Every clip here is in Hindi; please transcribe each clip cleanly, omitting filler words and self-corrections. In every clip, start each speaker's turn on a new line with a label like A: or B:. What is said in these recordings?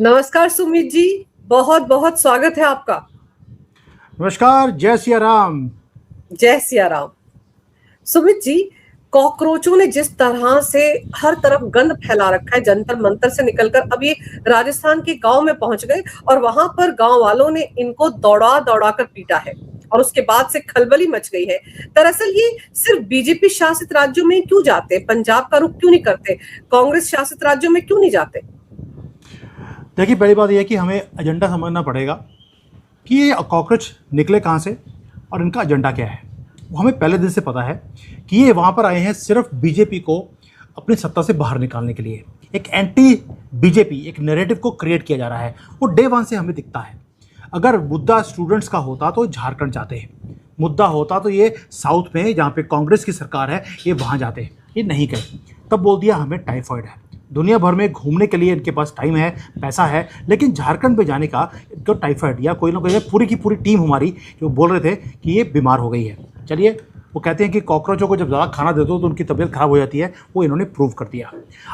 A: नमस्कार सुमित जी। बहुत बहुत स्वागत है आपका।
B: नमस्कार, जय सिया राम।
A: जय सिया राम। सुमित जी, कॉकरोचों ने जिस तरह से हर तरफ गंद फैला रखा है, जंतर मंतर से निकलकर अब ये राजस्थान के गांव में पहुंच गए और वहां पर गांव वालों ने इनको दौड़ा दौड़ा कर पीटा है और उसके बाद से खलबली मच गई है। दरअसल ये सिर्फ बीजेपी शासित राज्यों में क्यों जाते, पंजाब का रुख क्यों नहीं करते, कांग्रेस शासित राज्यों में क्यों नहीं जाते?
B: देखिए, पहली बात यह है कि हमें एजेंडा समझना पड़ेगा कि ये कॉकरोच निकले कहाँ से और इनका एजेंडा क्या है। वो हमें पहले दिन से पता है कि ये वहाँ पर आए हैं सिर्फ बीजेपी को अपनी सत्ता से बाहर निकालने के लिए। एक एंटी बीजेपी, एक नैरेटिव को क्रिएट किया जा रहा है। वो डे वन से हमें दिखता है। अगर मुद्दा स्टूडेंट्स का होता तो झारखंड जाते हैं, मुद्दा होता तो ये साउथ में जहाँ पे कांग्रेस की सरकार है ये वहाँ जाते हैं। ये नहीं गए, तब बोल दिया हमें टाइफाइड है। दुनिया भर में घूमने के लिए इनके पास टाइम है, पैसा है, लेकिन झारखंड में जाने का इनको टाइफाइड या कोई ना कोई, पूरी की पूरी टीम हमारी जो बोल रहे थे कि ये बीमार हो गई है। चलिए, वो कहते हैं कि कॉकरोचों को जब ज़्यादा खाना दे दो तो उनकी तबीयत खराब हो जाती है, वो इन्होंने प्रूव कर दिया।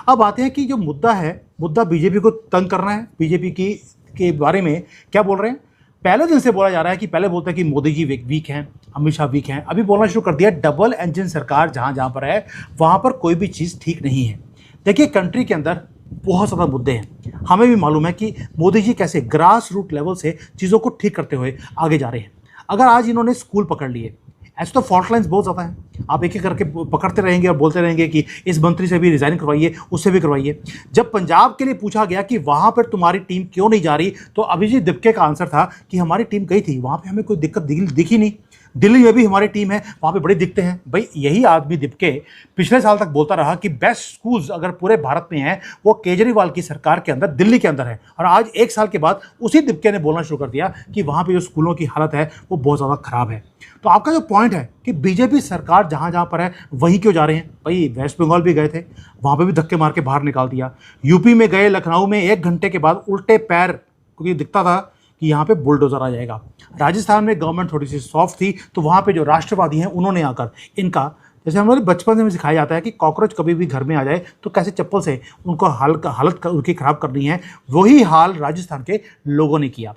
B: अब आते हैं कि जो मुद्दा है, मुद्दा बीजेपी को तंग करना है। बीजेपी की के बारे में क्या बोल रहे हैं? पहले दिन से बोला जा रहा है कि पहले बोलते हैं कि मोदी जी वीक हैं, अमित शाह वीक हैं। अभी बोलना शुरू कर दिया डबल इंजन सरकार जहाँ जहाँ पर है वहाँ पर कोई भी चीज़ ठीक नहीं है। देखिए, कंट्री के अंदर बहुत ज़्यादा मुद्दे हैं। हमें भी मालूम है कि मोदी जी कैसे ग्रास रूट लेवल से चीज़ों को ठीक करते हुए आगे जा रहे हैं। अगर आज इन्होंने स्कूल पकड़ लिए, ऐसे तो फॉल्ट लाइन्स बहुत ज़्यादा हैं, आप एक एक करके पकड़ते रहेंगे और बोलते रहेंगे कि इस मंत्री से भी रिज़ाइन करवाइए, उससे भी करवाइए। जब पंजाब के लिए पूछा गया कि वहाँ पर तुम्हारी टीम क्यों नहीं जा रही, तो अभिजीत दिपके का आंसर था कि हमारी टीम गई थी, वहाँ पर हमें कोई दिक्कत दिखी नहीं। दिल्ली में भी हमारी टीम है, वहाँ पे बड़े दिखते हैं। भाई, यही आदमी दिपके पिछले साल तक बोलता रहा कि बेस्ट स्कूल्स अगर पूरे भारत में हैं वो केजरीवाल की सरकार के अंदर, दिल्ली के अंदर है। और आज एक साल के बाद उसी दिपके ने बोलना शुरू कर दिया कि वहाँ पे जो स्कूलों की हालत है वो बहुत ज़्यादा खराब है। तो आपका जो पॉइंट है कि बीजेपी सरकार जहाँ जहाँ पर है वहीं क्यों जा रहे हैं? भाई, वेस्ट बंगाल भी गए थे, वहाँ पर भी धक्के मार के बाहर निकाल दिया। यूपी में गए, लखनऊ में 1 घंटे के बाद उल्टे पैर, क्योंकि दिखता था कि यहाँ पे बुलडोजर आ जाएगा। राजस्थान में गवर्नमेंट थोड़ी सी सॉफ्ट थी, तो वहाँ पे जो राष्ट्रवादी हैं उन्होंने आकर इनका, जैसे हमारे बचपन से हमें सिखाया जाता है कि कॉकरोच कभी भी घर में आ जाए तो कैसे चप्पल से उनको हालत उनकी ख़राब करनी है, वही हाल राजस्थान के लोगों ने किया।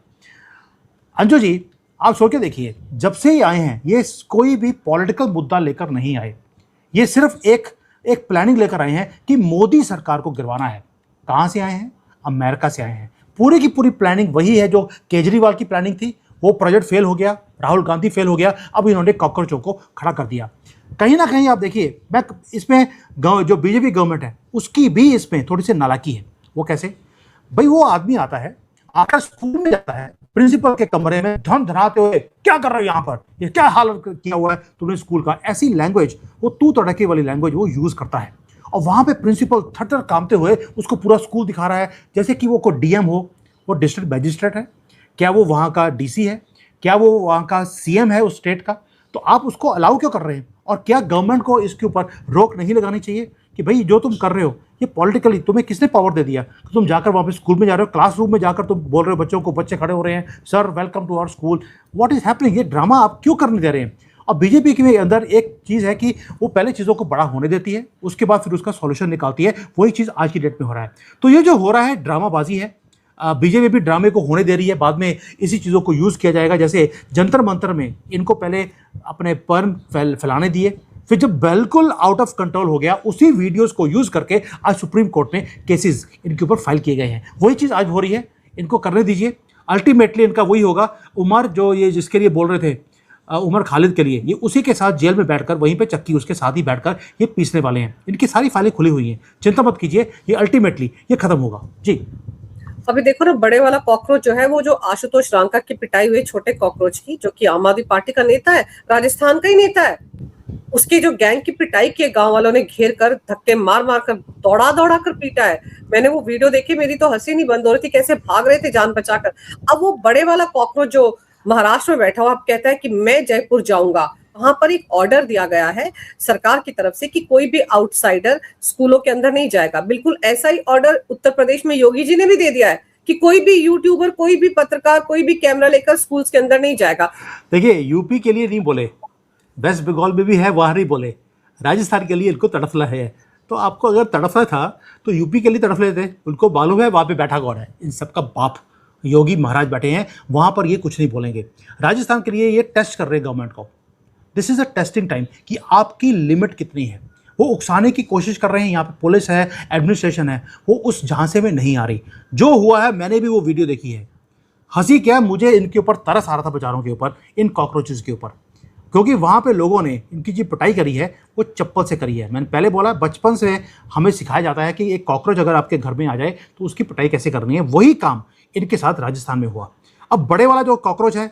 B: अंजू जी, आप सोच के देखिए, जब से ही आए हैं ये कोई भी पॉलिटिकल मुद्दा लेकर नहीं आए। ये सिर्फ एक प्लानिंग लेकर आए हैं कि मोदी सरकार को गिरवाना है। कहाँ से आए हैं? अमेरिका से आए हैं। पूरी की पूरी प्लानिंग वही है जो केजरीवाल की प्लानिंग थी। वो प्रोजेक्ट फेल हो गया, राहुल गांधी फेल हो गया, अब इन्होंने कॉकरोचों को खड़ा कर दिया। कहीं ना कहीं आप देखिए, मैं इसमें जो बीजेपी गवर्नमेंट है उसकी भी इसमें थोड़ी सी नालायकी है। वो कैसे? भाई, वो आदमी आता है, आकर स्कूल में जाता है, प्रिंसिपल के कमरे में धन धनाते हुए, क्या कर रहे हो यहाँ पर, ये क्या हाल किया हुआ है तुमने स्कूल का, ऐसी लैंग्वेज, वो तू तड़के वाली लैंग्वेज वो यूज करता है। और वहाँ पे प्रिंसिपल थर कामते हुए उसको पूरा स्कूल दिखा रहा है जैसे कि वो कोई डीएम हो। वो डिस्ट्रिक्ट मजिस्ट्रेट है क्या? वो वहाँ का डीसी है क्या? वो वहाँ का सीएम है उस स्टेट का? तो आप उसको अलाउ क्यों कर रहे हैं? और क्या गवर्नमेंट को इसके ऊपर रोक नहीं लगानी चाहिए कि भाई जो तुम कर रहे हो ये पॉलिटिकली, तुम्हें किसने पावर दे दिया? तो तुम जाकर वहाँ पे स्कूल में जा रहे हो, क्लासरूम में जाकर तुम बोल रहे हो बच्चों को, बच्चे खड़े हो रहे हैं, sir welcome to our school, what is happening? ये ड्रामा आप क्यों करने दे रहे हैं? और बीजेपी के अंदर एक चीज़ है कि वो पहले चीज़ों को बड़ा होने देती है, उसके बाद फिर उसका सॉल्यूशन निकालती है। वही चीज़ आज की डेट में हो रहा है। तो ये जो हो रहा है ड्रामाबाजी है। बीजेपी भी ड्रामे को होने दे रही है, बाद में इसी चीज़ों को यूज़ किया जाएगा। जैसे जंतर मंतर में इनको पहले अपने पर्म फैलाने दिए, फिर जब बिल्कुल आउट ऑफ कंट्रोल हो गया, उसी वीडियोस को यूज़ करके आज सुप्रीम कोर्ट में केसेस इनके ऊपर फाइल किए गए हैं। वही चीज़ आज हो रही है, इनको करने दीजिए। अल्टीमेटली इनका वही होगा। उमर जो ये जिसके लिए बोल रहे थे, उमर खालिद के लिए, ये उसी के साथ जेल में बैठकर, वहीं पे चक्की उसके साथ ही बैठकर ये पीसने वाले हैं। इनकी सारी फाइलें खुली हुई हैं, चिंता मत कीजिए, ये अल्टीमेटली ये खत्म होगा जी।
A: अभी देखो ना, बड़े वाला कॉकरोच जो है वो जो आशुतोष रांका की पिटाई हुई छोटे कॉकरोच की, जो कि आम आदमी पार्टी का नेता है, राजस्थान का ही नेता है, उसके जो गैंग की पिटाई की गांव वालों ने घेर कर, धक्के मार मार कर, दौड़ा दौड़ा कर पीटा है। मैंने वो वीडियो देखी, मेरी तो हंसी नहीं बंद हो रही थी, कैसे भाग रहे थे जान बचाकर। अब वो बड़े वाला कॉकरोच जो महाराष्ट्र में बैठा हुआ अब कहता है कि मैं जयपुर जाऊंगा। वहां पर एक ऑर्डर दिया गया है सरकार की तरफ से कि कोई भी आउटसाइडर स्कूलों के अंदर नहीं जाएगा। बिल्कुल ऐसा ही ऑर्डर उत्तर प्रदेश में योगी जी ने भी दे दिया है कि कोई भी यूट्यूबर, कोई भी पत्रकार, कोई भी कैमरा लेकर स्कूल्स के अंदर नहीं जाएगा।
B: देखिए, यूपी के लिए नहीं बोले, वेस्ट बंगाल में भी है, वहाँ नहीं बोले, राजस्थान के लिए इनको तड़फना है। तो आपको अगर तड़फना था तो यूपी के लिए तड़फ लेते। उनको मालूम है वहाँ पे बैठा कौन है, इन सबका बाप योगी महाराज बैठे हैं वहाँ पर, ये कुछ नहीं बोलेंगे। राजस्थान के लिए ये टेस्ट कर रहे हैं गवर्नमेंट को। This is a testing time कि आपकी लिमिट कितनी है। वो उकसाने की कोशिश कर रहे हैं, यहाँ पे पुलिस है, एडमिनिस्ट्रेशन है, वो उस झांसे में नहीं आ रही। जो हुआ है मैंने भी वो वीडियो देखी है। हंसी क्या, मुझे इनके ऊपर तरस आ रहा था बेचारों के ऊपर, इन कॉकरोचेस के ऊपर, क्योंकि वहाँ पे लोगों ने इनकी जो पिटाई करी है वो चप्पल से करी है। मैंने पहले बोला बचपन से हमें सिखाया जाता है कि एक कॉकरोच अगर आपके घर में आ जाए तो उसकी पिटाई कैसे करनी है। वही काम इनके साथ राजस्थान में हुआ। अब बड़े वाला जो कॉकरोच है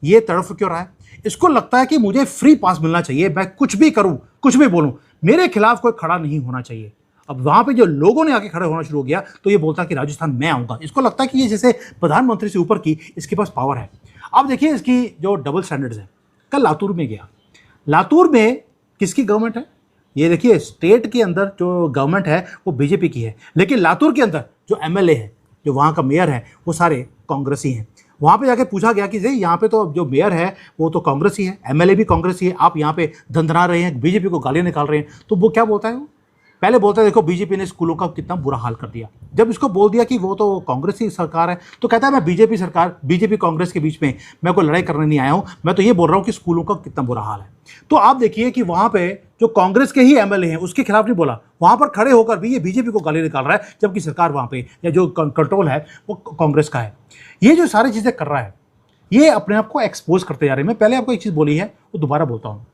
B: ये तड़फ क्यों रहा है? इसको लगता है कि मुझे फ्री पास मिलना चाहिए, मैं कुछ भी करूं, कुछ भी बोलूं, मेरे खिलाफ कोई खड़ा नहीं होना चाहिए। अब वहां पे जो लोगों ने आके खड़े होना शुरू हो गया तो ये बोलता है कि राजस्थान मैं आऊंगा। इसको लगता है कि ये जैसे प्रधानमंत्री से ऊपर की इसके पास पावर है। अब देखिए इसकी जो डबल स्टैंडर्ड्स है। कल लातूर में गया, लातूर में किसकी गवर्नमेंट है? ये देखिए, स्टेट के अंदर जो गवर्नमेंट है वो बीजेपी की है, लेकिन लातूर के अंदर जो एमएलए है, जो वहाँ का मेयर है, वो सारे कांग्रेसी हैं। वहाँ पे जाके पूछा गया कि यहाँ पे तो जो मेयर है वो तो कांग्रेसी है, एमएलए भी कांग्रेसी है, आप यहाँ पे धंधना रहे हैं, बीजेपी को गालियाँ निकाल रहे हैं। तो वो क्या बोलता है, वो पहले बोलता है देखो बीजेपी ने स्कूलों का कितना बुरा हाल कर दिया। जब इसको बोल दिया कि वो तो कांग्रेस की सरकार है तो कहता है मैं बीजेपी सरकार, बीजेपी कांग्रेस के बीच में मैं कोई लड़ाई करने नहीं आया हूँ, मैं तो ये बोल रहा हूँ कि स्कूलों का कितना बुरा हाल है। तो आप देखिए कि वहाँ पे जो कांग्रेस के ही एमएलए हैं उसके खिलाफ नहीं बोला, वहाँ पर खड़े होकर भी ये बीजेपी को गाली निकाल रहा है, जबकि सरकार वहाँ पे या जो कंट्रोल है वो कांग्रेस का है। ये जो सारी चीज़ें कर रहा है ये अपने आप को एक्सपोज करते जा रहे हैं। मैं पहले आपको एक चीज़ बोली है वो दोबारा बोलता हूँ,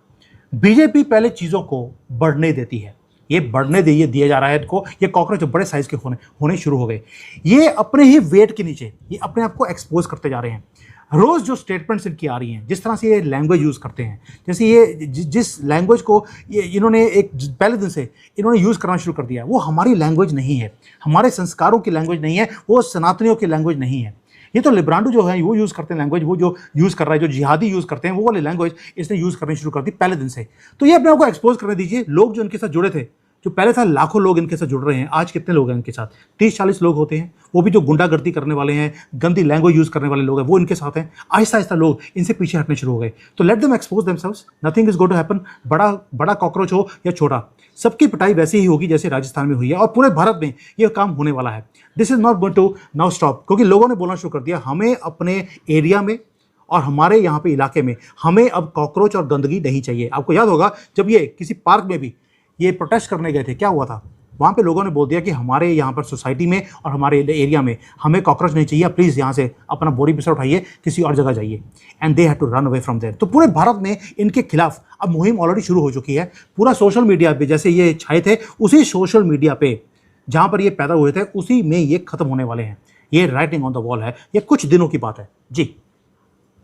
B: बीजेपी पहले चीज़ों को बढ़ने देती है, ये बढ़ने दिया जा रहा है इनको। ये कॉकरोच बड़े साइज के होने शुरू हो गए, ये अपने ही वेट के नीचे ये अपने आप को एक्सपोज करते जा रहे हैं। रोज़ जो स्टेटमेंट्स इनकी आ रही हैं, जिस तरह से ये लैंग्वेज यूज़ करते हैं, जैसे ये जिस लैंग्वेज को ये इन्होंने एक पहले दिन से इन्होंने यूज़ करना शुरू कर दिया, वो हमारी लैंग्वेज नहीं है, हमारे संस्कारों की लैंग्वेज नहीं है, वो सनातनियों की लैंग्वेज नहीं है। ये तो लिब्रांडो जो है वो यूज़ करते हैं लैंग्वेज, वो जो यूज़ कर रहा है, जो जिहादी यूज़ करते हैं वो वाली लैंग्वेज इसने यूज़ करनी शुरू कर दी पहले दिन से। तो ये अपने आप को एक्सपोज करने दीजिए। लोग जो इनके साथ जुड़े थे, जो पहले था लाखों लोग इनके साथ जुड़ रहे हैं, आज कितने लोग हैं इनके साथ? 30-40 लोग होते हैं, वो भी जो गुंडागर्दी करने वाले हैं, गंदी लैंग्वेज यूज़ करने वाले लोग हैं, वो इनके साथ हैं। आहिस्ता आहिस्ता लोग इनसे पीछे हटने शुरू हो गए। तो let them expose themselves, nothing is going to happen. बड़ा कॉकरोच हो या छोटा, सबकी पिटाई वैसे ही होगी जैसे राजस्थान में हुई है, और पूरे भारत में ये काम होने वाला है। This is not going to now stop, क्योंकि लोगों ने बोलना शुरू कर दिया हमें अपने एरिया में और हमारे यहाँ पे इलाके में हमें अब कॉकरोच और गंदगी नहीं चाहिए। आपको याद होगा जब ये किसी पार्क में भी ये प्रोटेस्ट करने गए थे, क्या हुआ था? वहाँ पे लोगों ने बोल दिया कि हमारे यहाँ पर सोसाइटी में और हमारे एरिया में हमें कॉकरोच नहीं चाहिए, प्लीज़ यहाँ से अपना बोरी बिस्तर उठाइए, किसी और जगह जाइए। And they had to run away from there. तो पूरे भारत में इनके खिलाफ अब मुहिम ऑलरेडी शुरू हो चुकी है। पूरा सोशल मीडिया पे जैसे ये छाए थे, उसी सोशल मीडिया पे जहाँ पर ये पैदा हुए थे उसी में ये खत्म होने वाले हैं। ये राइटिंग ऑन द वॉल है, ये कुछ दिनों की बात है जी।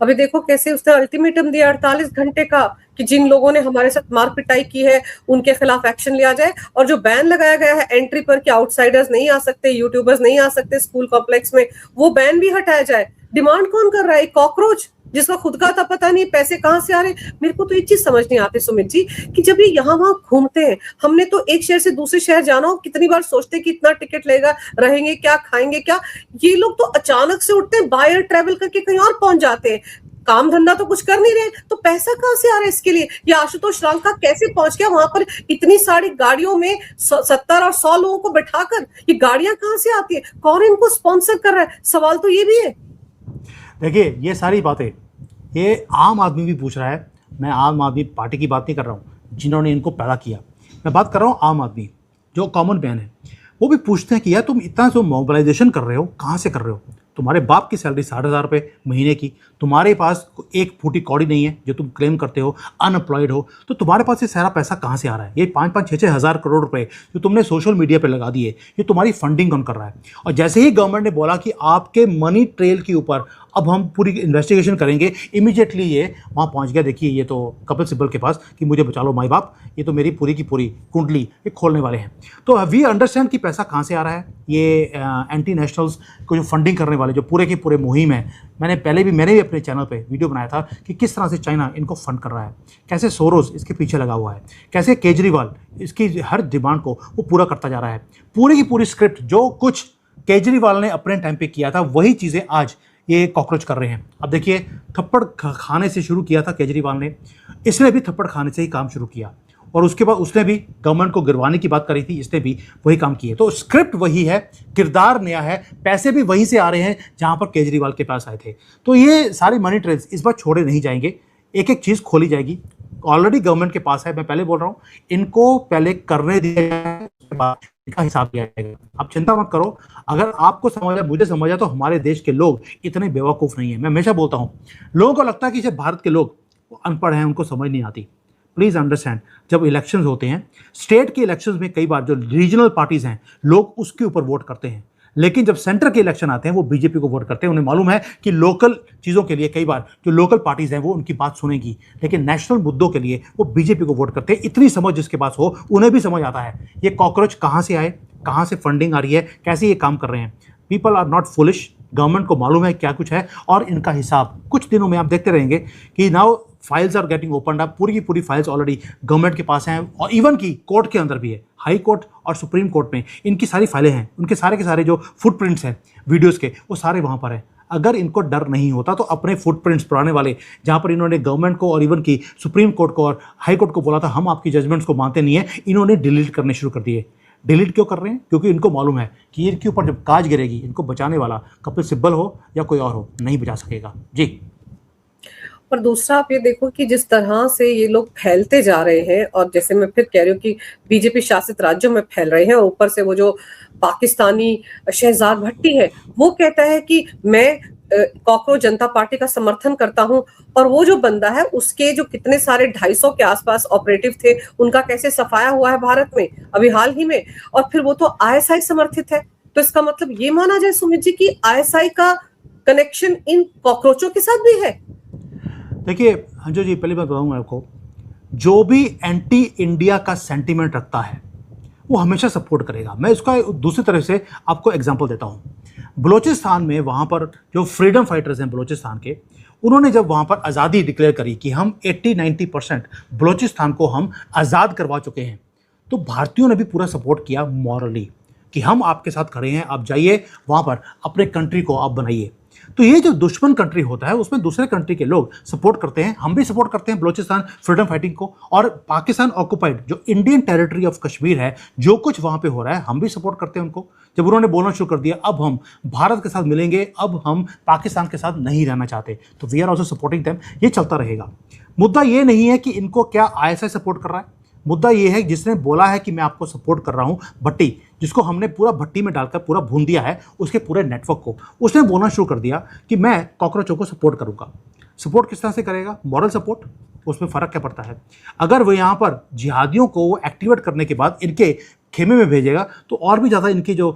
A: अभी देखो कैसे उसने अल्टीमेटम दिया 48 घंटे का कि जिन लोगों ने हमारे साथ मार पिटाई की है उनके खिलाफ एक्शन लिया जाए। और जो बैन लगाया गया है एंट्री पर कि आउटसाइडर्स नहीं आ सकते, यूट्यूबर्स नहीं आ सकते स्कूल कॉम्प्लेक्स में, वो बैन भी हटाया जाए। डिमांड कौन कर रहा है? एक कॉकरोच जिसका खुद का था पता नहीं, पैसे कहां से आ रहे। मेरे को तो एक चीज समझ नहीं आती सुमित जी कि जब ये यहाँ वहां घूमते हैं, हमने तो एक शहर से दूसरे शहर जाना हो कितनी बार सोचते कि इतना टिकट लेगा, रहेंगे क्या, खाएंगे क्या। ये लोग तो अचानक से उठते हैं, बाय ट्रेवल करके कहीं और पहुंच जाते हैं, काम धंधा तो कुछ कर नहीं रहे, तो पैसा कहां से आ रहा है इसके लिए? ये आशुतोष रांका कैसे पहुंच गया वहां पर इतनी सारी गाड़ियों में 70 और 100 लोगों को बैठाकर? ये गाड़ियां कहां से आती है? कौन इनको स्पॉन्सर कर रहा है? सवाल तो ये भी है।
B: देखिए ये सारी बातें ये आम आदमी भी पूछ रहा है। मैं आम आदमी पार्टी की बात नहीं कर रहा हूँ जिन्होंने इनको पैदा किया, मैं बात कर रहा हूँ आम आदमी जो कॉमन मैन है। वो भी पूछते हैं कि यार तुम इतना जो मोबिलाइजेशन कर रहे हो कहाँ से कर रहे हो? तुम्हारे बाप की सैलरी 60,000 रुपये महीने की, तुम्हारे पास एक फूटी कौड़ी नहीं है जो तुम क्लेम करते हो, अनएम्प्लॉयड हो, तो तुम्हारे पास ये सारा पैसा कहाँ से आ रहा है? ये 5-5, 6-6 हज़ार करोड़ रुपए जो तुमने सोशल मीडिया पे लगा दिए, ये तुम्हारी फंडिंग कौन कर रहा है? और जैसे ही गवर्नमेंट ने बोला कि आपके मनी ट्रेल के ऊपर अब हम पूरी इन्वेस्टिगेशन करेंगे, इमीडिएटली ये वहाँ पहुँच गया। देखिए ये तो कपिल सिब्बल के पास कि मुझे बचा लो माई बाप, ये तो मेरी पूरी की पूरी कुंडली ये खोलने वाले हैं। तो वी अंडरस्टैंड कि पैसा कहाँ से आ रहा है। ये एंटी नेशनल्स को जो फंडिंग करने वाले जो पूरे के पूरे मुहिम है, मैंने भी अपने चैनल पे वीडियो बनाया था कि किस तरह से चाइना इनको फंड कर रहा है, कैसे सोरोस इसके पीछे लगा हुआ है, कैसे केजरीवाल इसकी हर डिमांड को वो पूरा करता जा रहा है। पूरी की पूरी स्क्रिप्ट जो कुछ केजरीवाल ने अपने टाइम पे किया था वही चीज़ें आज ये कॉकरोच कर रहे हैं। अब देखिए थप्पड़ खाने से शुरू किया था केजरीवाल ने, इसने भी थप्पड़ खाने से ही काम शुरू किया। और उसके बाद उसने भी गवर्नमेंट को गिरवाने की बात करी थी, इसने भी वही काम किए। तो स्क्रिप्ट वही है, किरदार नया है, पैसे भी वहीं से आ रहे हैं जहां पर केजरीवाल के पास आए थे। तो ये सारी मनी ट्रेल्स इस बार छोड़े नहीं जाएंगे, एक एक चीज़ खोली जाएगी। ऑलरेडी गवर्नमेंट के पास है, मैं पहले बोल रहा हूँ, इनको पहले करने दिया जाए, उसके बाद इसका हिसाब दिया जाएगा। आप चिंता मत करो, अगर आपको समझा, मुझे समझा, तो हमारे देश के लोग इतने बेवकूफ़ नहीं है। मैं हमेशा बोलता हूँ, लोगों को लगता है कि सिर्फ भारत के लोग अनपढ़ हैं, उनको समझ नहीं आती। प्लीज़ अंडरस्टैंड, जब इलेक्शंस होते हैं, स्टेट के इलेक्शंस में कई बार जो रीजनल पार्टीज हैं, लोग उसके ऊपर वोट करते हैं, लेकिन जब सेंटर के इलेक्शन आते हैं वो बीजेपी को वोट करते हैं। उन्हें मालूम है कि लोकल चीज़ों के लिए कई बार जो लोकल पार्टीज हैं वो उनकी बात सुनेगी, लेकिन नेशनल मुद्दों के लिए वो बीजेपी को वोट करते हैं। इतनी समझ जिसके पास हो, उन्हें भी समझ आता है ये कॉकरोच कहाँ से आए, कहाँ से फंडिंग आ रही है, कैसे ये काम कर रहे हैं। People are not foolish, government को मालूम है क्या कुछ है, और इनका हिसाब कुछ दिनों में आप देखते रहेंगे कि now files are getting opened up. पूरी की पूरी फाइल्स ऑलरेडी गवर्नमेंट के पास हैं, और इवन की कोर्ट के अंदर भी है, हाई कोर्ट और सुप्रीम कोर्ट में इनकी सारी फाइलें हैं। उनके सारे के सारे जो फुटप्रिंट्स हैं वीडियोस के, वो सारे वहाँ पर हैं। अगर इनको डर नहीं होता तो अपने फुटप्रिंट्स पुराने वाले, जहाँ पर इन्होंने गवर्नमेंट को और इवन की सुप्रीम कोर्ट को और हाई कोर्ट को बोला था हम आपकी जजमेंट्स को मानते नहीं है, इन्होंने डिलीट करने शुरू कर दिए। डिलीट क्यों कर रहे हैं? क्योंकि इनको मालूम है कि इनके ऊपर जब काज गिरेगी, इनको बचाने वाला कपिल सिब्बल हो या कोई और हो, नहीं बचा सकेगा जी।
A: और दूसरा आप ये देखो कि जिस तरह से ये लोग फैलते जा रहे हैं, और जैसे मैं फिर कह रही हूँ कि बीजेपी शासित राज्यों में फैल रहे हैं, और ऊपर से वो जो पाकिस्तानी शहजाद भट्टी है वो कहता है कि मैं कॉकरोच जनता पार्टी का समर्थन करता हूं, और वो जो बंदा है उसके जो कितने सारे 250 के आसपास ऑपरेटिव थे, उनका कैसे सफाया हुआ है भारत में अभी हाल ही में, और फिर वो तो आईएसआई समर्थित है। तो इसका मतलब ये माना जाए सुमित जी कि आईएसआई का कनेक्शन इन कॉकरोचों के साथ भी है।
B: देखिए अंजू जी, पहली बात बताऊंगा आपको, जो भी एंटी इंडिया का सेंटीमेंट रखता है वो हमेशा सपोर्ट करेगा। मैं इसका दूसरी तरफ से आपको एग्जांपल देता हूँ। बलूचिस्तान में वहाँ पर जो फ्रीडम फाइटर्स हैं बलूचिस्तान के, उन्होंने जब वहाँ पर आज़ादी डिक्लेयर करी कि हम 80-90% बलूचिस्तान को हम आज़ाद करवा चुके हैं, तो भारतीयों ने भी पूरा सपोर्ट किया मॉरली कि हम आपके साथ खड़े हैं, आप जाइए वहाँ पर अपने कंट्री को आप बनाइए। तो ये जो दुश्मन कंट्री होता है उसमें दूसरे कंट्री के लोग सपोर्ट करते हैं, हम भी सपोर्ट करते हैं बलूचिस्तान फ्रीडम फाइटिंग को, और पाकिस्तान ऑक्युपाइड जो इंडियन टेरिटरी ऑफ कश्मीर है, जो कुछ वहाँ पे हो रहा है हम भी सपोर्ट करते हैं उनको। जब उन्होंने बोलना शुरू कर दिया अब हम भारत के साथ मिलेंगे, अब हम पाकिस्तान के साथ नहीं रहना चाहते, तो we are also supporting them. ये चलता रहेगा। मुद्दा ये नहीं है कि इनको क्या आईएसआई सपोर्ट कर रहा है, मुद्दा ये है जिसने बोला है कि मैं आपको सपोर्ट कर रहा हूँ, भट्टी, जिसको हमने पूरा भट्टी में डालकर पूरा भून दिया है उसके पूरे नेटवर्क को, उसने बोलना शुरू कर दिया कि मैं कॉकरोचों को सपोर्ट करूँगा। सपोर्ट किस तरह से करेगा? Moral support. उसमें फ़र्क क्या पड़ता है? अगर वो यहाँ पर जिहादियों को एक्टिवेट करने के बाद इनके खेमे में भेजेगा तो और भी ज़्यादा इनकी जो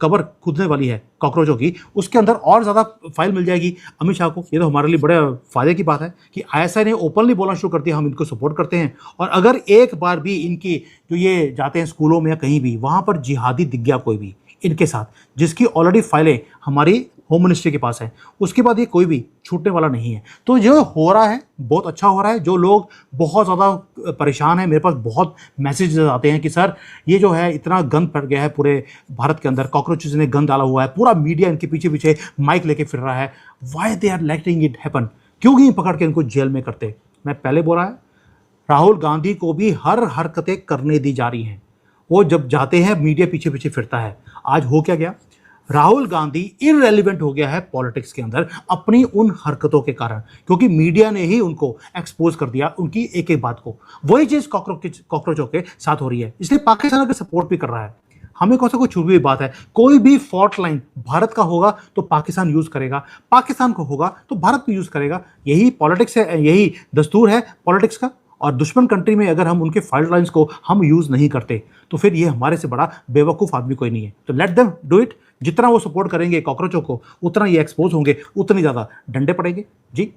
B: कबर खुदने वाली है कॉकरोचों की, उसके अंदर और ज़्यादा फाइल मिल जाएगी अमित शाह को। ये तो हमारे लिए बड़े फ़ायदे की बात है कि आईएसआई ने ओपनली बोलना शुरू कर दिया हम इनको सपोर्ट करते हैं। और अगर एक बार भी इनकी जो ये जाते हैं स्कूलों में या कहीं भी, वहाँ पर जिहादी दिख गया कोई भी इनके साथ, जिसकी ऑलरेडी फाइलें हमारी होम मिनिस्ट्री के पास है, उसके बाद ये कोई भी छूटने वाला नहीं है। तो जो हो रहा है बहुत अच्छा हो रहा है। जो लोग बहुत ज़्यादा परेशान हैं, मेरे पास बहुत मैसेजेस आते हैं कि सर ये जो है इतना गंद पड़ गया है पूरे भारत के अंदर, कॉकरोचेस ने गंद डाला हुआ है, पूरा मीडिया इनके पीछे पीछे माइक लेके फिर रहा है, why they are letting it happen, क्यों नहीं पकड़ के इनको जेल में करते। मैं पहले बोला है, राहुल गांधी को भी हर हरकतें करने दी जा रही हैं, वो जब जाते हैं मीडिया पीछे पीछे फिरता है। आज हो क्या गया? राहुल गांधी इररेलेवेंट हो गया है पॉलिटिक्स के अंदर अपनी उन हरकतों के कारण, क्योंकि मीडिया ने ही उनको एक्सपोज कर दिया उनकी एक एक बात को। वही चीज़ कॉकरोचों के साथ हो रही है, इसलिए पाकिस्तान अगर सपोर्ट भी कर रहा है, हमें कौन सा कोई छुपी हुई बात है? कोई भी फॉल्ट लाइन भारत का होगा तो पाकिस्तान यूज़ करेगा, पाकिस्तान को होगा तो भारत भी यूज़ करेगा। यही पॉलिटिक्स है, यही दस्तूर है पॉलिटिक्स का। और दुश्मन कंट्री में अगर हम उनके फॉल्ट लाइन्स को हम यूज़ नहीं करते तो फिर ये हमारे से बड़ा बेवकूफ़ आदमी कोई नहीं है। तो लेट देम डू इट। जितना वो सपोर्ट करेंगे कॉकरोचों को, उतना ये एक्सपोज होंगे, उतनी ज़्यादा डंडे पड़ेंगे जी।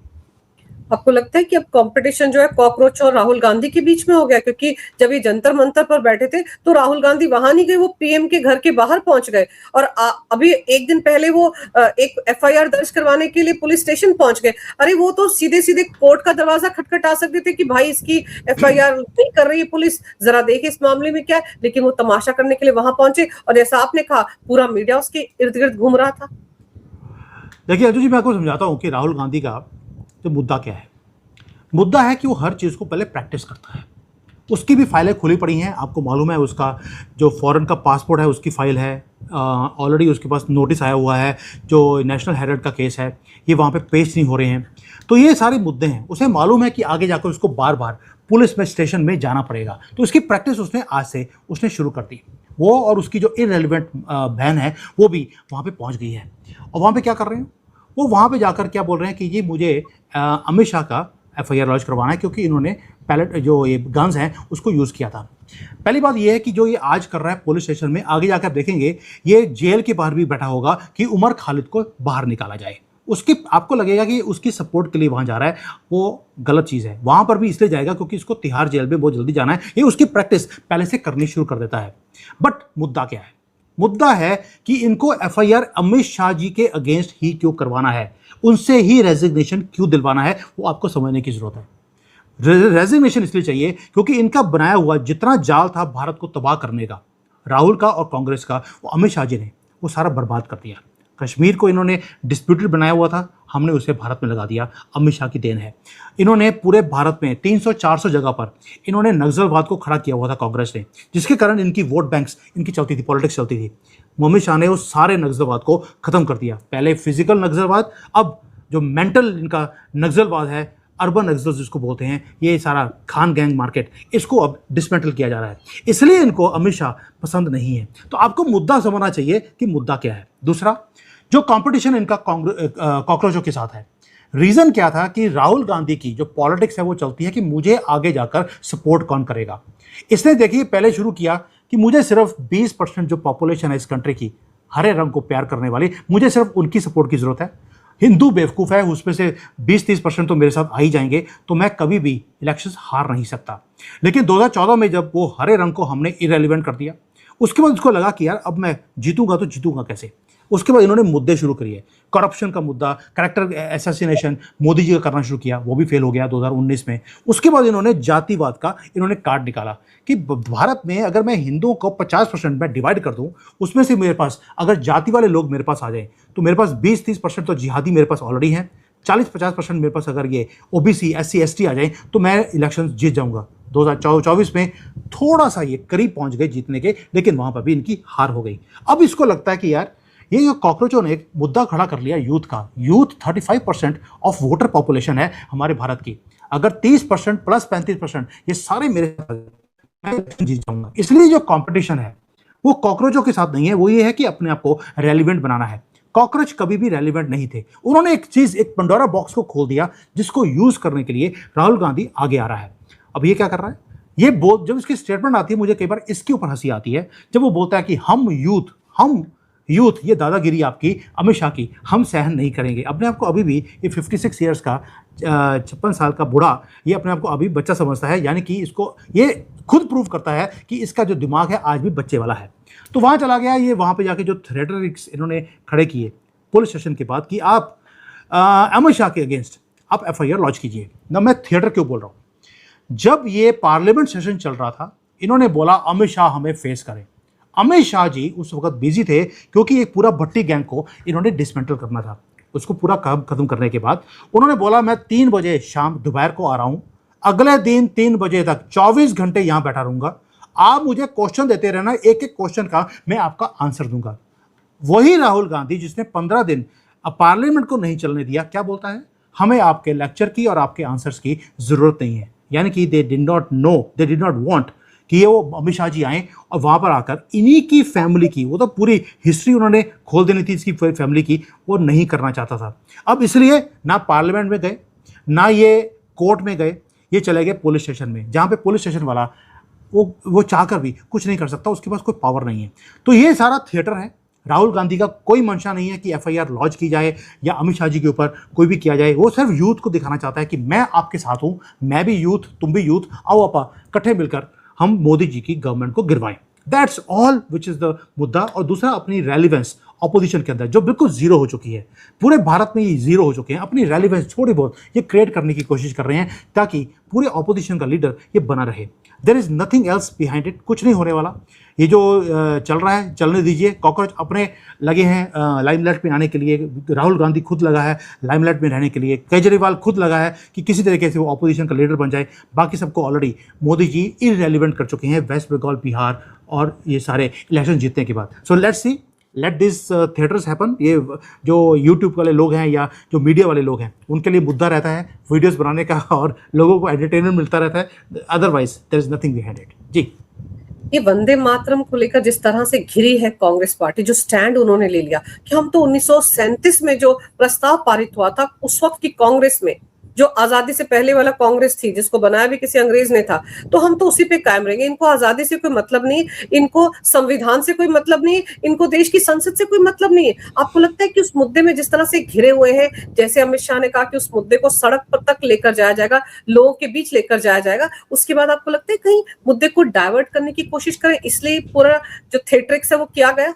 A: आपको लगता है कि अब कंपटीशन जो है कॉकरोच और राहुल गांधी के बीच में हो गया? क्योंकि जब ये जंतर मंतर पर बैठे थे तो राहुल गांधी वहां नहीं गए, वो पीएम के घर के बाहर पहुंच गए, और अभी एक दिन पहले वो एक एफआईआर दर्ज करवाने के लिए पुलिस स्टेशन पहुंच गए। अरे वो तो सीधे सीधे कोर्ट का दरवाजा खटखटा सकते थे कि भाई इसकी एफआईआर नहीं कर रही है पुलिस, जरा देखे इस मामले में क्या है, लेकिन वो तमाशा करने के लिए वहां पहुंचे, और जैसा आपने कहा पूरा मीडिया उसके इर्द गिर्द घूम रहा था।
B: देखिए अर्जुन जी, मैं आपको समझाता हूँ कि राहुल गांधी का तो मुद्दा क्या है। मुद्दा है कि वो हर चीज़ को पहले प्रैक्टिस करता है। उसकी भी फाइलें खुली पड़ी हैं। आपको मालूम है उसका जो फॉरेन का पासपोर्ट है उसकी फ़ाइल है, ऑलरेडी उसके पास नोटिस आया हुआ है। जो नेशनल हेराल्ड का केस है ये वहाँ पे पेश नहीं हो रहे हैं। तो ये सारे मुद्दे हैं। उसे मालूम है कि आगे जाकर उसको बार बार पुलिस में स्टेशन में जाना पड़ेगा, तो इसकी प्रैक्टिस उसने आज से उसने शुरू कर दी। वो और उसकी जो इररेलेवेंट बहन है वो भी वहाँ पे पहुँच गई है। और वहाँ पे क्या कर रहे हैं वो, वहाँ पे जाकर क्या बोल रहे हैं कि ये मुझे अमित शाह का FIR लॉन्च करवाना है क्योंकि इन्होंने पैलेट जो ये गन्स हैं उसको यूज़ किया था। पहली बात ये है कि जो ये आज कर रहा है पुलिस स्टेशन में, आगे जाकर देखेंगे ये जेल के बाहर भी बैठा होगा कि उमर खालिद को बाहर निकाला जाए। उसकी आपको लगेगा कि उसकी सपोर्ट के लिए वहाँ जा रहा है, वो गलत चीज़ है। वहाँ पर भी इसलिए जाएगा क्योंकि इसको तिहाड़ जेल में बहुत जल्दी जाना है। ये उसकी प्रैक्टिस पहले से करनी शुरू कर देता है। बट मुद्दा क्या है? मुद्दा है कि इनको FIR अमित शाह जी के अगेंस्ट ही क्यों करवाना है, उनसे ही रेजिग्नेशन क्यों दिलवाना है, वो आपको समझने की जरूरत है। रेजिग्नेशन इसलिए चाहिए क्योंकि इनका बनाया हुआ जितना जाल था भारत को तबाह करने का, राहुल का और कांग्रेस का, वो अमित शाह जी ने वो सारा बर्बाद कर दिया। कश्मीर को इन्होंने डिस्प्यूटेड बनाया हुआ था, हमने उसे भारत में लगा दिया, अमित शाह की देन है। इन्होंने पूरे भारत में 300-400 जगह पर इन्होंने नक्सलवाद को खड़ा किया हुआ था कांग्रेस ने, जिसके कारण इनकी वोट बैंक्स इनकी चलती थी, पॉलिटिक्स चलती थी। अमित शाह ने उस सारे नक्सलवाद को ख़त्म कर दिया। पहले फिजिकल नक्सलवाद, अब जो मेंटल इनका नक्सलवाद है, अर्बन नक्सल जिसको बोलते हैं, ये सारा खान गैंग मार्केट, इसको अब डिसमेंटल किया जा रहा है। इसलिए इनको अमित शाह पसंद नहीं है। तो आपको मुद्दा समझना चाहिए कि मुद्दा क्या है। दूसरा, जो कंपटीशन इनका कॉकरोचों के साथ है, रीज़न क्या था कि राहुल गांधी की जो पॉलिटिक्स है वो चलती है कि मुझे आगे जाकर सपोर्ट कौन करेगा। इसने देखिए पहले शुरू किया कि मुझे सिर्फ 20% जो पॉपुलेशन है इस कंट्री की, हरे रंग को प्यार करने वाली, मुझे सिर्फ उनकी सपोर्ट की ज़रूरत है। हिंदू बेवकूफ़ है, उसमें से 20-30% तो मेरे साथ आ ही जाएंगे, तो मैं कभी भी इलेक्शंस हार नहीं सकता। लेकिन 2014 में जब वो हरे रंग को हमने इरेलीवेंट कर दिया, उसके बाद उसको लगा कि यार अब मैं जीतूंगा तो जीतूंगा कैसे। उसके बाद इन्होंने मुद्दे शुरू किए, करप्शन का मुद्दा, कैरेक्टर असैसिनेशन मोदी जी का करना शुरू किया, वो भी फेल हो गया 2019 में। उसके बाद इन्होंने जातिवाद का इन्होंने कार्ड निकाला कि भारत में अगर मैं हिंदुओं को 50% में डिवाइड कर दूं, उसमें से मेरे पास अगर जाति वाले लोग मेरे पास आ जाएं तो मेरे पास 20-30% तो जिहादी मेरे पास ऑलरेडी हैं, 40-50% मेरे पास अगर ये OBC SC ST आ जाएं तो मैं इलेक्शन जीत जाऊंगा। 2024 में थोड़ा सा ये करीब पहुंच गए जीतने के, लेकिन वहां पर भी इनकी हार हो गई। अब इसको लगता है कि यार ये जो कॉकरोचों ने एक मुद्दा खड़ा कर लिया यूथ का, यूथ 35% ऑफ वोटर पॉपुलेशन है हमारे भारत की, अगर 30% प्लस 35% ये सारे मेरे मैं जीत जाऊंगा। इसलिए जो कंपटीशन है वो कॉकरोचों के साथ नहीं है, वो ये है कि अपने आप को रेलिवेंट बनाना है। कॉकरोच कभी भी रेलिवेंट नहीं थे। उन्होंने एक पंडोरा बॉक्स को खोल दिया जिसको यूज करने के लिए राहुल गांधी आगे आ रहा है। अब ये क्या कर रहा है, ये जब इसकी स्टेटमेंट आती है मुझे कई बार इसके ऊपर हंसी आती है, जब वो बोलता है कि हम यूथ ये दादागिरी आपकी अमित शाह की हम सहन नहीं करेंगे। अपने आप को अभी भी ये 56 ईयर्स का 56 साल का बूढ़ा ये अपने आप को अभी बच्चा समझता है, यानी कि इसको ये खुद प्रूव करता है कि इसका जो दिमाग है आज भी बच्चे वाला है। तो वहाँ चला गया ये, वहाँ पे जाके जो थ्रेटरिक्स इन्होंने खड़े किए पुलिस स्टेशन के बाद कि आप अमित शाह के अगेंस्ट आप FIR लॉन्च कीजिए ना। मैं थिएटर क्यों बोल रहा हूँ, जब ये पार्लियामेंट सेशन चल रहा था इन्होंने बोला अमित शाह हमें फेस करें। अमित शाह जी उस वक्त बिजी थे क्योंकि एक पूरा भट्टी गैंग को इन्होंने डिसमेंटल करना था। उसको पूरा काम खत्म करने के बाद उन्होंने बोला मैं 3 बजे शाम दोपहर को आ रहा हूं, अगले दिन 3 बजे तक 24 घंटे यहां बैठा रहूंगा, आप मुझे क्वेश्चन देते रहना, एक एक क्वेश्चन का मैं आपका आंसर दूंगा। वही राहुल गांधी जिसने 15 दिन पार्लियामेंट को नहीं चलने दिया, क्या बोलता है, हमें आपके लेक्चर की और आपके आंसर्स की जरूरत नहीं है। यानी कि दे डिड नॉट वांट कि ये वो अमित शाह जी आए और वहाँ पर आकर इन्हीं की फैमिली की, वो तो पूरी हिस्ट्री उन्होंने खोल देनी थी इसकी फैमिली की, वो नहीं करना चाहता था। अब इसलिए ना पार्लियामेंट में गए ना ये कोर्ट में गए, ये चले गए पुलिस स्टेशन में, जहाँ पे पुलिस स्टेशन वाला वो चाहकर भी कुछ नहीं कर सकता, उसके पास कोई पावर नहीं है। तो ये सारा थिएटर है। राहुल गांधी का कोई मंशा नहीं है कि FIR लॉन्च की जाए या अमित शाह जी के ऊपर कोई भी किया जाए। वो सिर्फ यूथ को दिखाना चाहता है कि मैं आपके साथ हूँ, मैं भी यूथ, तुम भी यूथ, आओ आपा इकट्ठे मिलकर हम मोदी जी की गवर्नमेंट को गिरवाएं। That's all which is the मुद्दा। और दूसरा अपनी रेलिवेंस ऑपोजिशन के अंदर जो बिल्कुल जीरो हो चुकी है, पूरे भारत में ये जीरो हो चुके हैं, अपनी रेलिवेंस थोड़ी बहुत ये क्रिएट करने की कोशिश कर रहे हैं ताकि पूरे ऑपोजिशन का लीडर ये बना रहे। There is nothing else behind it, कुछ नहीं होने वाला। ये जो चल रहा है चलने दीजिए। कॉकरोच अपने लगे हैं लाइमलाइट में आने के लिए, राहुल गांधी खुद लगा है लाइमलाइट में रहने के लिए, केजरीवाल खुद लगा है कि किसी तरीके से वो ऑपोजिशन का लीडर बन जाए। बाकी सबको ऑलरेडी मोदी जी इररेलेवेंट कर चुके हैं वेस्ट बंगाल, बिहार और ये सारे इलेक्शन जीतने के बाद। So let's see, let this theatres happen. ये जो यूट्यूब वाले लोग हैं या जो मीडिया वाले लोग हैं उनके लिए मुद्दा रहता है वीडियोस बनाने का और लोगों को एंटरटेनमेंट मिलता रहता है, otherwise there is nothing behind it. जी,
A: ये वंदे मातरम को लेकर जिस तरह से घिरी है कांग्रेस पार्टी, जो स्टैंड उन्होंने ले लिया कि हम तो 1937 में जो प्रस्ताव पारित हुआ था उस वक्त की कांग्रेस में, जो आजादी से पहले वाला कांग्रेस थी जिसको बनाया भी किसी अंग्रेज ने था, तो हम तो उसी पे कायम रहेंगे। इनको आजादी से कोई मतलब नहीं, इनको संविधान से कोई मतलब नहीं, इनको देश की संसद से कोई मतलब नहीं है। आपको लगता है कि उस मुद्दे में जिस तरह से घिरे हुए हैं, जैसे अमित शाह ने कहा कि उस मुद्दे को सड़क पर तक लेकर जाया जाएगा, लोगों के बीच लेकर जाया जाएगा, उसके बाद आपको लगता है कहीं मुद्दे को डाइवर्ट करने की कोशिश करें, इसलिए पूरा जो थिएट्रिक्स है वो किया गया?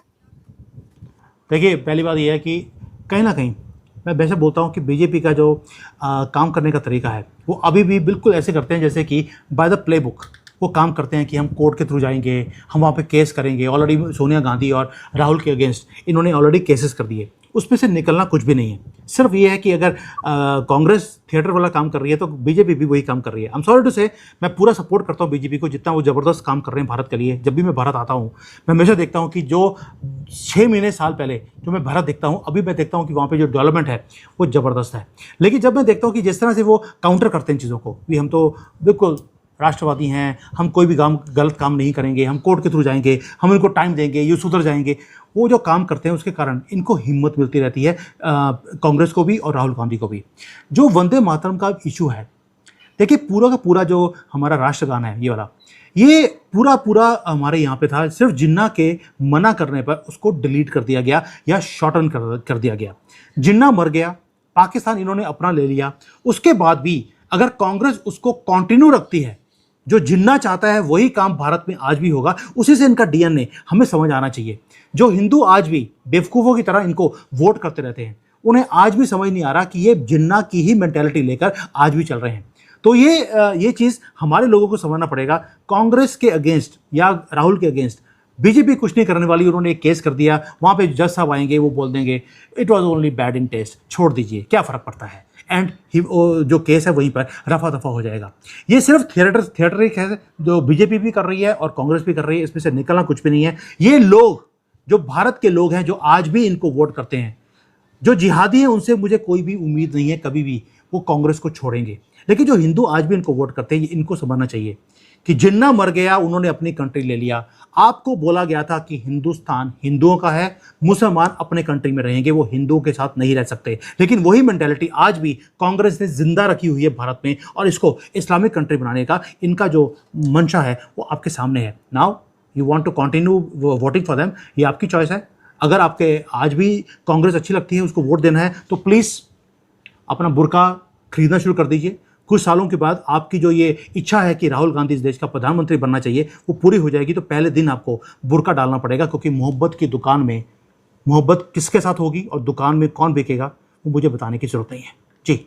B: देखिए पहली बात यह है कि कहीं ना कहीं मैं वैसे बोलता हूँ कि बीजेपी का जो काम करने का तरीका है वो अभी भी बिल्कुल ऐसे करते हैं जैसे कि बाय द प्ले बुक वो काम करते हैं कि हम कोर्ट के थ्रू जाएंगे, हम वहाँ पे केस करेंगे। ऑलरेडी सोनिया गांधी और राहुल के अगेंस्ट इन्होंने ऑलरेडी केसेस कर दिए, उसमें से निकलना कुछ भी नहीं है। सिर्फ ये है कि अगर कांग्रेस थिएटर वाला काम कर रही है तो बीजेपी भी वही काम कर रही है। आई एम सॉरी टू से, मैं पूरा सपोर्ट करता हूँ बीजेपी को, जितना वो ज़बरदस्त काम कर रहे हैं भारत के लिए। जब भी मैं भारत आता हूँ मैं हमेशा देखता हूँ कि जो 6 महीने साल पहले जो मैं भारत देखता हूँ, अभी मैं देखता हूँ कि वहाँ पे जो डेवलपमेंट है वो ज़बरदस्त है। लेकिन जब मैं देखता हूँ कि जिस तरह से वो काउंटर करते हैं चीज़ों को, भी हम तो बिल्कुल राष्ट्रवादी हैं, हम कोई भी गलत काम नहीं करेंगे, हम कोर्ट के थ्रू जाएंगे, हम इनको टाइम देंगे, ये सुधर जाएंगे, वो जो काम करते हैं उसके कारण इनको हिम्मत मिलती रहती है, कांग्रेस को भी और राहुल गांधी को भी। जो वंदे मातरम का इशू है, देखिए पूरा का पूरा जो हमारा राष्ट्रगान है ये वाला, ये पूरा हमारे यहाँ पे था, सिर्फ जिन्ना के मना करने पर उसको डिलीट कर दिया गया या शॉर्टन कर दिया गया। जिन्ना मर गया, पाकिस्तान इन्होंने अपना ले लिया, उसके बाद भी अगर कांग्रेस उसको कंटिन्यू रखती है, जो जिन्ना चाहता है वही काम भारत में आज भी होगा, उसी से इनका डीएनए हमें समझ आना चाहिए। जो हिंदू आज भी बेवकूफ़ों की तरह इनको वोट करते रहते हैं, उन्हें आज भी समझ नहीं आ रहा कि ये जिन्ना की ही मेंटेलिटी लेकर आज भी चल रहे हैं। तो ये चीज़ हमारे लोगों को समझना पड़ेगा। कांग्रेस के अगेंस्ट या राहुल के अगेंस्ट बीजेपी कुछ नहीं करने वाली। उन्होंने एक केस कर दिया, वहाँ पे जज साहब आएंगे, वो बोल देंगे it was only bad in test, छोड़ दीजिए, क्या फ़र्क पड़ता है, एंड जो केस है वहीं पर रफा दफा हो जाएगा। ये सिर्फ थिएटरिक है जो बीजेपी भी कर रही है और कांग्रेस भी कर रही है, इसमें से निकलना कुछ भी नहीं है। ये लोग जो भारत के लोग हैं जो आज भी इनको वोट करते हैं, जो जिहादी हैं, उनसे मुझे कोई भी उम्मीद नहीं है कभी भी वो कांग्रेस को छोड़ेंगे। लेकिन जो हिंदू आज भी इनको वोट करते हैं, इनको समझना चाहिए कि जिन्ना मर गया, उन्होंने अपनी कंट्री ले लिया। आपको बोला गया था कि हिंदुस्तान हिंदुओं का है, मुसलमान अपने कंट्री में रहेंगे, वो हिंदुओं के साथ नहीं रह सकते। लेकिन वही मेंटालिटी आज भी कांग्रेस ने जिंदा रखी हुई है भारत में, और इसको इस्लामिक कंट्री बनाने का इनका जो मंशा है वो आपके सामने है। Now you want to continue voting for them, ये आपकी चॉइस है। अगर आपके आज भी कांग्रेस अच्छी लगती है, उसको वोट देना है, तो प्लीज़ अपना बुर्का खरीदना शुरू कर दीजिए। कुछ सालों के बाद आपकी जो ये इच्छा है कि राहुल गांधी इस देश का प्रधानमंत्री बनना चाहिए, वो पूरी हो जाएगी। तो पहले दिन आपको बुर्का डालना पड़ेगा, क्योंकि मोहब्बत की दुकान में मोहब्बत किसके साथ होगी और दुकान में कौन बिकेगा, वो मुझे बताने की जरूरत नहीं है। जी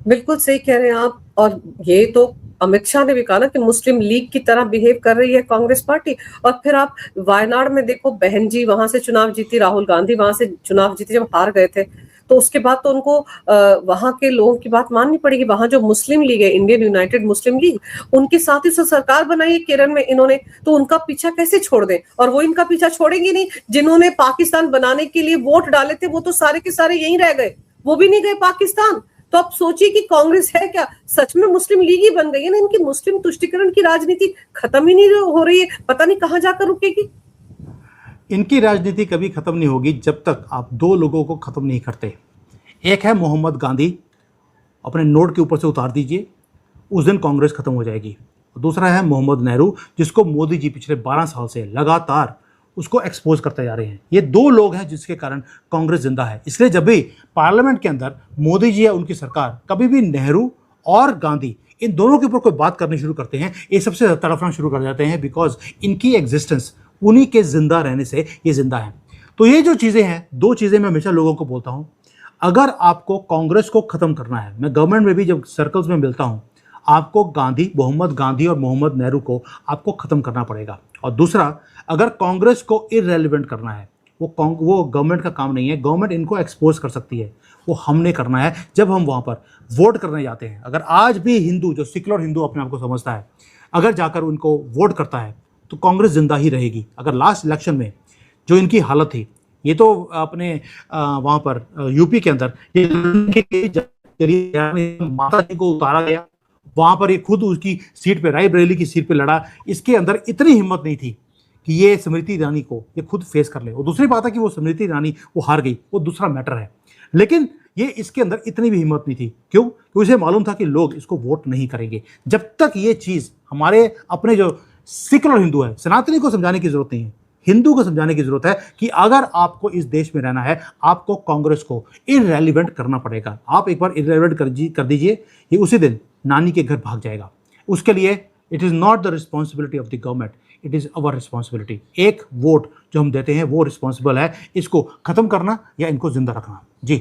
A: बिल्कुल सही कह रहे हैं आप। और ये तो अमित शाह ने भी कहा ना कि मुस्लिम लीग की तरह बिहेव कर रही है कांग्रेस पार्टी। और फिर आप वायनाड में देखो, बहन जी वहां से चुनाव जीती, राहुल गांधी वहां से चुनाव जीती, जब हार गए थे तो उसके बाद तो उनको वहां के लोगों की बात माननी पड़ेगी। वहां जो मुस्लिम लीग है, इंडियन यूनाइटेड मुस्लिम लीग, उनके साथ ही सरकार बनाई है केरल में इन्होंने, तो उनका पीछा कैसे छोड़ दें? और वो इनका पीछा छोड़ेंगे नहीं। जिन्होंने पाकिस्तान बनाने के लिए वोट डाले थे वो तो सारे के सारे यहीं रह गए, वो भी नहीं गए पाकिस्तान। तो आप सोचिए कि कांग्रेस है क्या, सच में मुस्लिम लीग ही बन गई है ना। इनकी मुस्लिम तुष्टीकरण की राजनीति खत्म ही नहीं हो रही है, पता नहीं कहां जाकर रुकेगी।
B: इनकी राजनीति कभी खत्म नहीं होगी जब तक आप दो लोगों को खत्म नहीं करते। एक है मोहम्मद गांधी, अपने नोट के ऊपर से उतार दीजिए, उस दिन कांग्रेस खत्म हो जाएगी। दूसरा है मोहम्मद नेहरू, जिसको मोदी जी पिछले 12 साल से लगातार उसको एक्सपोज करते जा रहे हैं। ये दो लोग हैं जिसके कारण कांग्रेस जिंदा है। इसलिए जब भी पार्लियामेंट के अंदर मोदी जी या उनकी सरकार कभी भी नेहरू और गांधी इन दोनों के ऊपर कोई बात करनी शुरू करते हैं, ये सबसे तड़फना शुरू कर जाते हैं, बिकॉज इनकी एग्जिस्टेंस उन्हीं के जिंदा रहने से ये जिंदा है। तो ये जो चीज़ें हैं, दो चीज़ें मैं हमेशा लोगों को बोलता हूँ, अगर आपको कांग्रेस को ख़त्म करना है, मैं गवर्नमेंट में भी जब सर्कल्स में मिलता हूँ, आपको मोहम्मद गांधी और मोहम्मद नेहरू को आपको ख़त्म करना पड़ेगा। और दूसरा, अगर कांग्रेस को इररेलेवेंट करना है, वो गवर्नमेंट का काम नहीं है, गवर्नमेंट इनको एक्सपोज कर सकती है, वो हमने करना है जब हम वहाँ पर वोट करने जाते हैं। अगर आज भी हिंदू, जो सेक्युलर हिंदू अपने आप को समझता है, अगर जाकर उनको वोट करता है तो कांग्रेस जिंदा ही रहेगी। अगर लास्ट इलेक्शन में जो इनकी हालत थी, ये तो अपने वहाँ पर यूपी के अंदर ये माता जी को उतारा गया, वहाँ पर ये खुद उसकी सीट पे, रायबरेली की सीट पे लड़ा। इसके अंदर इतनी हिम्मत नहीं थी कि ये स्मृति ईरानी को ये खुद फेस कर ले। और दूसरी बात है कि वो स्मृति ईरानी वो हार गई, वो दूसरा मैटर है, लेकिन ये इसके अंदर इतनी भी हिम्मत नहीं थी। क्यों? क्योंकि उसे मालूम था कि लोग इसको वोट नहीं करेंगे। जब तक ये चीज़ हमारे अपने जो सेक्युलर हिंदू है, सनातनी को समझाने की जरूरत नहीं है, हिंदू को समझाने की जरूरत है कि अगर आपको इस देश में रहना है, आपको कांग्रेस को इररेलेवेंट करना पड़ेगा। आप एक बार इररेलेवेंट कर दीजिए, ये उसी दिन नानी के घर भाग जाएगा। उसके लिए it is not the responsibility of the government, it is our responsibility. एक वोट जो हम देते हैं वो रिस्पॉन्सिबल है इसको ख़त्म करना या इनको जिंदा रखना। जी।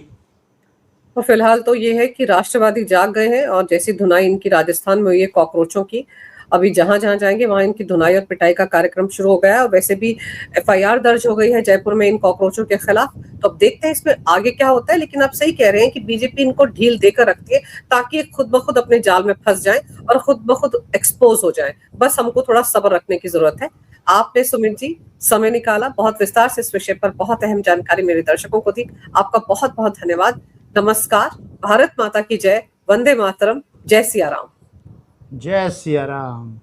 A: तो फिलहाल तो ये है कि राष्ट्रवादी जाग गए हैं और जैसी धुनाई इनकी राजस्थान में हुई है कॉकरोचों की, अभी जहां जहां जाएंगे वहां इनकी धुनाई और पिटाई का कार्यक्रम शुरू हो गया है। और वैसे भी एफआईआर दर्ज हो गई है जयपुर में इन कॉकरोचों के खिलाफ। तो अब देखते हैं इसमें आगे क्या होता है। लेकिन आप सही कह रहे हैं कि बीजेपी इनको ढील देकर रखती है ताकि ये खुद ब खुद अपने जाल में फंस जाएं और खुद ब खुद एक्सपोज हो जाएं। बस हमको थोड़ा सब्र रखने की जरूरत है। आपने सुमित जी समय निकाला, बहुत विस्तार से इस विषय पर बहुत अहम जानकारी मेरे दर्शकों को दी। आपका बहुत बहुत धन्यवाद। नमस्कार। भारत माता की जय। वंदे मातरम। जय सिया राम।
B: जय सिया राम।